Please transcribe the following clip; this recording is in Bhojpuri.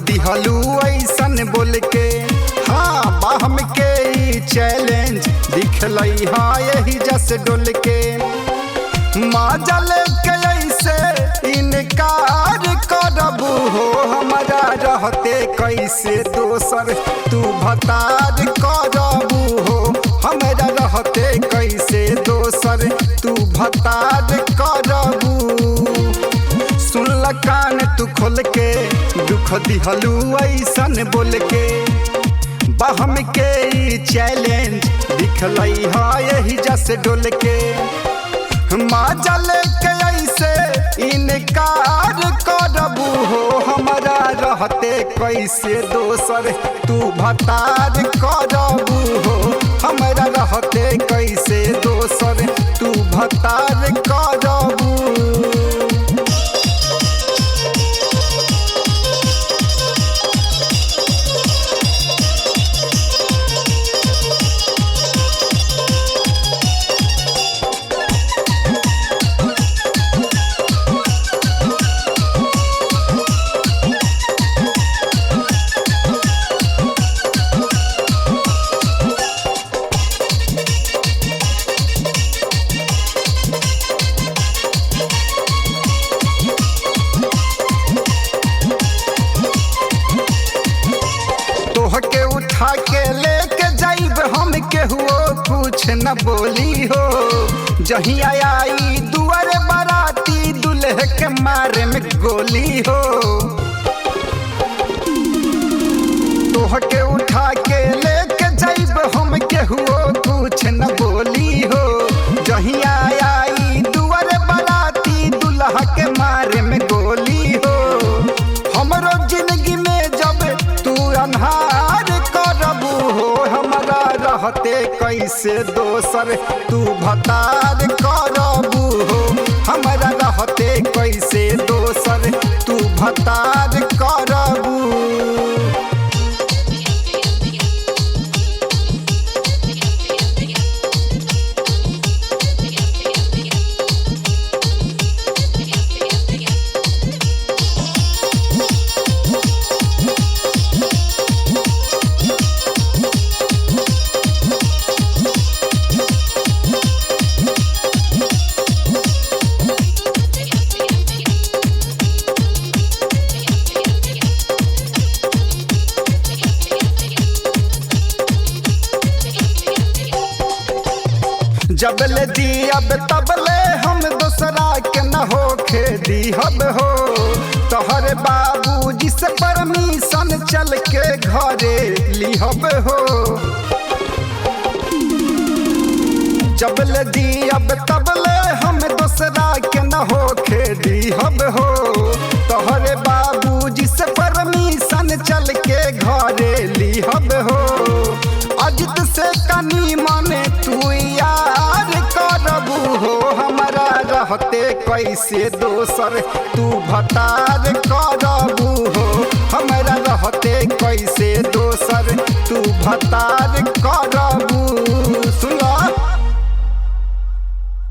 दिहलू ऐसन बोल के। हाँ बाहम के ई चैलेंज दिखलई हाँ यही जस डोल के। माजा लेके ऐसे इनकार करबू हो हमारा रहते कैसे दोसर तू भतार करबू हो हमारा रहते कैसे दोसर तू भतार करबू। सुनल कान तू खोल के दुख दिहलू ऐसन बोल के। बाहम के ई चैलेंज दिखलई हाँ यही जस डोल के। माजा लेके ऐसे इनकार करबू हो हमारा रहते कैसे दोसर तू भतार करबू हो हमारा रहते कैसे दोसर तू भतार करबू। तोहके उठा के लेके जाइब हम केहुओ कुछ न बोली हो। जही आई दुआर बाराती दुल्हे के मारे में गोली हो। तोहके उठा के लेके जाइब हम केहुओ कुछ न बोली हो। जही आई दुआर बाराती दुल्हा के मारे में गोली हो। हमरो जिंदगी में जब तू अन्हार करबू हो हमारा रहते कैसे दोसर तू भतार करबू हो हमारा रहते कैसे दोसर तू भतार करबू। जबले दियब तबले हम दूसरा के न होखे दिहब हो। तोहरे बाबूजी से परमिशन चल के घरे लिहब हो। जबले दियब तबले हम दूसरा के न होखे दिहब हो। तोहरे बाबूजी से परमिशन चल के घरे लिहब हो। अजित से कनी माने तू यार करबू हो हमारा रहते कैसे दोसर तू भतार करबू हो हमारा रहते कैसे दोसर तू भतार